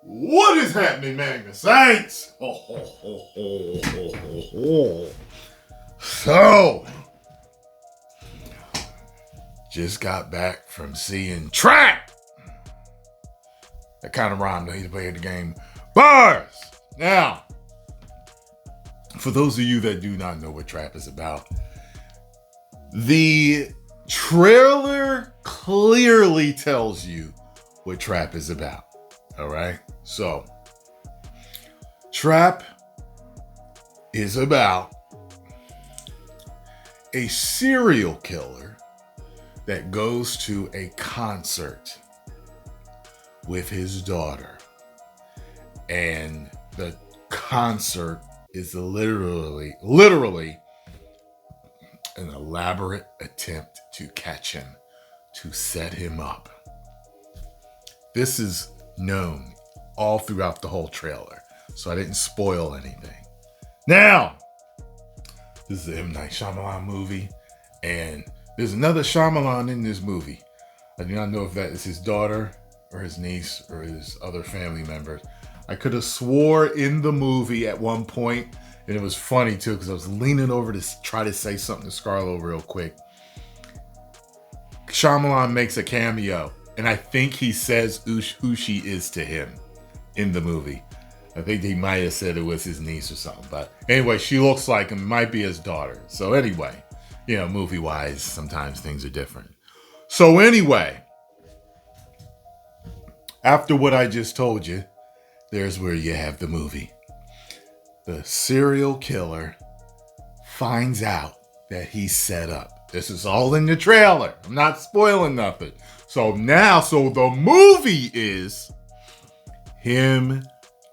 What is happening, Magnus Saints? Ho, ho, ho, ho, ho, ho, ho. So, just got back from seeing Trap. That kind of rhymed. He's playing the game Bars. Now, for those of you that do not know what Trap is about, the trailer clearly tells you what Trap is about. All right? So, Trap is about a serial killer that goes to a concert with his daughter. And the concert is literally an elaborate attempt to catch him, to set him up. This is known all throughout the whole trailer, so I didn't spoil anything. Now, this is an M. Night Shyamalan movie, and there's another Shyamalan in this movie. I do not know if that is his daughter or his niece or his other family members. I could have swore in the movie at one point, and it was funny too, because I was leaning over to try to say something to Scarlo real quick. Shyamalan makes a cameo, and I think he says who she is to him in the movie. I think he might have said it was his niece or something. But anyway, she looks like him, might be his daughter. So anyway, movie-wise, sometimes things are different. So anyway, after what I just told you, there's where you have the movie. The serial killer finds out that he's set up. This is all in the trailer. I'm not spoiling nothing. So the movie is him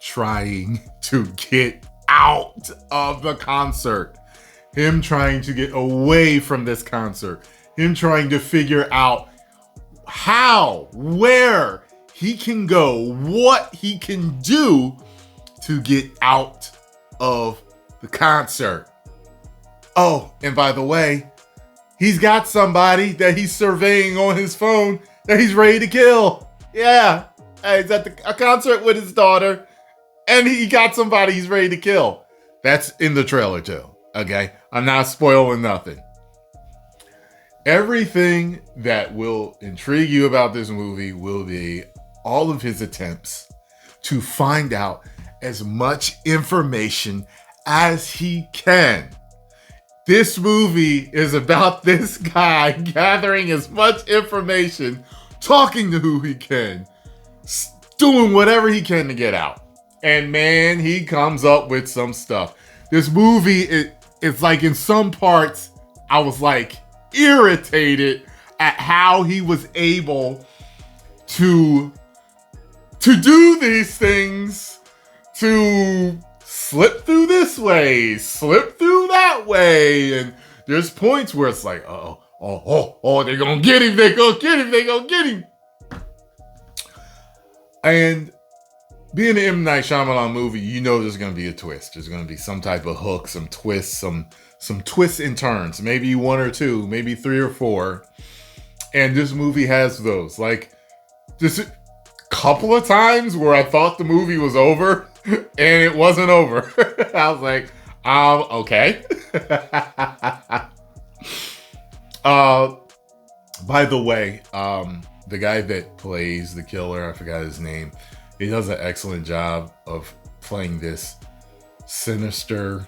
trying to get out of the concert. Him trying to get away from this concert. Him trying to figure out how, where he can go, what he can do to get out of the concert. Oh, and by the way, he's got somebody that he's surveying on his phone that he's ready to kill. Yeah. He's at a concert with his daughter, and he got somebody he's ready to kill. That's in the trailer too. Okay? I'm not spoiling nothing. Everything that will intrigue you about this movie will be all of his attempts to find out as much information as he can. This movie is about this guy gathering as much information, talking to who he can, doing whatever he can to get out. And man, he comes up with some stuff. This movie, it's like in some parts, I was like irritated at how he was able to do these things, to slip through this way, slip through that way. And there's points where it's like, they're gonna get him, they're gonna get him. And being an M. Night Shyamalan movie, there's gonna be a twist. There's gonna be some type of hook, some twists, some twists and turns. Maybe one or two, maybe three or four. And this movie has those. Like, just a couple of times where I thought the movie was over and it wasn't over. I was like, okay. By the way, the guy that plays the killer, I forgot his name, he does an excellent job of playing this sinister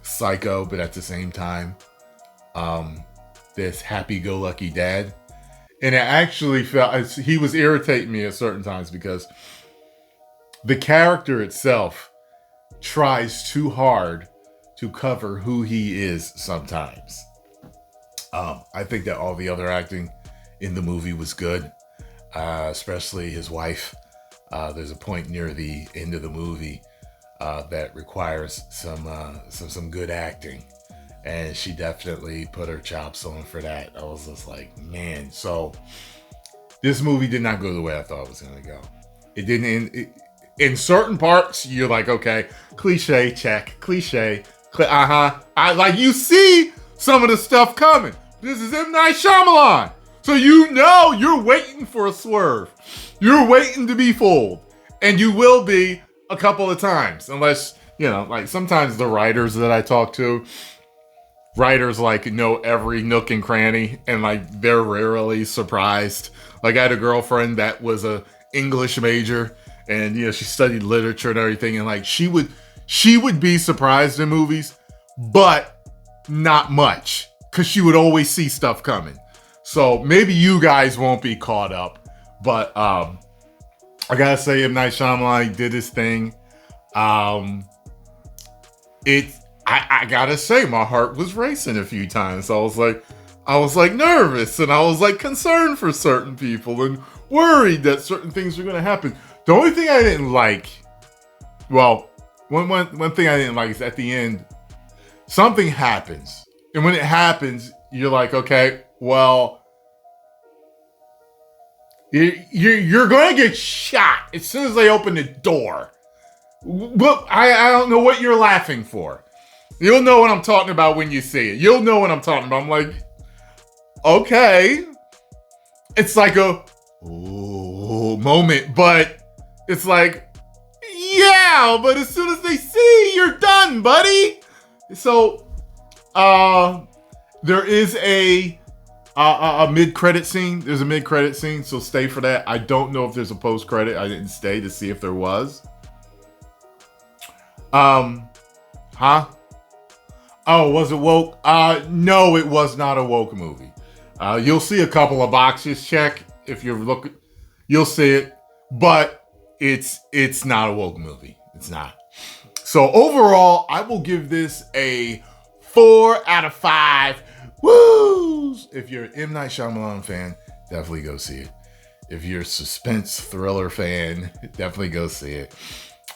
psycho, but at the same time, this happy-go-lucky dad. And it actually felt, he was irritating me at certain times because the character itself tries too hard to cover who he is sometimes. I think that all the other acting in the movie was good, especially his wife. There's a point near the end of the movie that requires some good acting, and she definitely put her chops on for that. I was just like, man. So this movie did not go the way I thought it was going to go. It didn't. In certain parts, you're like, okay, cliche, check, cliche, you see some of the stuff coming. This is M. Night Shyamalan. So you're waiting for a swerve. You're waiting to be fooled. And you will be a couple of times, unless, you know, like sometimes the writers that I talk to, writers like know every nook and cranny, and like they're rarely surprised. Like I had a girlfriend that was a English major, and you know she studied literature and everything, and like she would be surprised in movies, but not much, because she would always see stuff coming. So maybe you guys won't be caught up, but I gotta say, M. Night Shyamalan did his thing. I gotta say, my heart was racing a few times. I was like nervous, and I was like concerned for certain people, and worried that certain things were gonna happen. The only thing I didn't like, well, one thing I didn't like is at the end, something happens, and when it happens, you're like, okay, well, you're going to get shot as soon as they open the door. Well, I don't know what you're laughing for. You'll know what I'm talking about when you see it. You'll know what I'm talking about. I'm like, okay. It's like a moment, but it's like, yeah, but as soon as they see, you're done, buddy. So, there is a mid-credit scene. There's a mid-credit scene, so stay for that. I don't know if there's a post-credit. I didn't stay to see if there was. Oh, was it woke? No, it was not a woke movie. You'll see a couple of boxes check if you're looking. You'll see it, but it's not a woke movie. It's not. So overall, I will give this a 4 out of 5. Woos! If you're an M. Night Shyamalan fan, definitely go see it. If you're a suspense thriller fan, definitely go see it.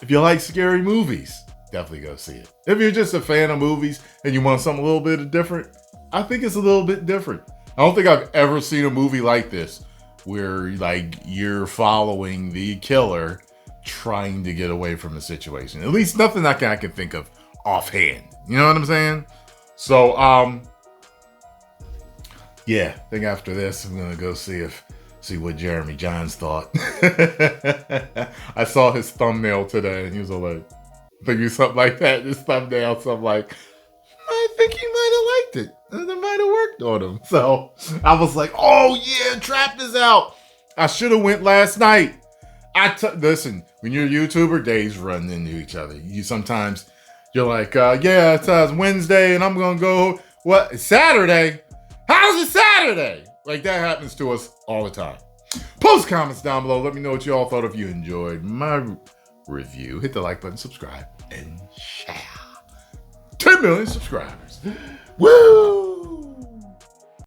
If you like scary movies, definitely go see it. If you're just a fan of movies and you want something a little bit different, I think it's a little bit different. I don't think I've ever seen a movie like this where like you're following the killer trying to get away from the situation. At least nothing I can think of offhand. You know what I'm saying? So, yeah, I think after this, I'm going to go see what Jeremy Johns thought. I saw his thumbnail today, and he was all like, thinking something like that, his thumbnail, so I'm like, I think he might have liked it. And it might have worked on him. So I was like, oh yeah, Trapped is out. I should have went last night. Listen, when you're a YouTuber, days run into each other. Sometimes you're like, yeah, it's Wednesday, and I'm going to go, what, it's Saturday? How's it Saturday? Like, that happens to us all the time. Post comments down below. Let me know what you all thought. If you enjoyed my review, hit the like button, subscribe, and share. 10 million subscribers. Woo!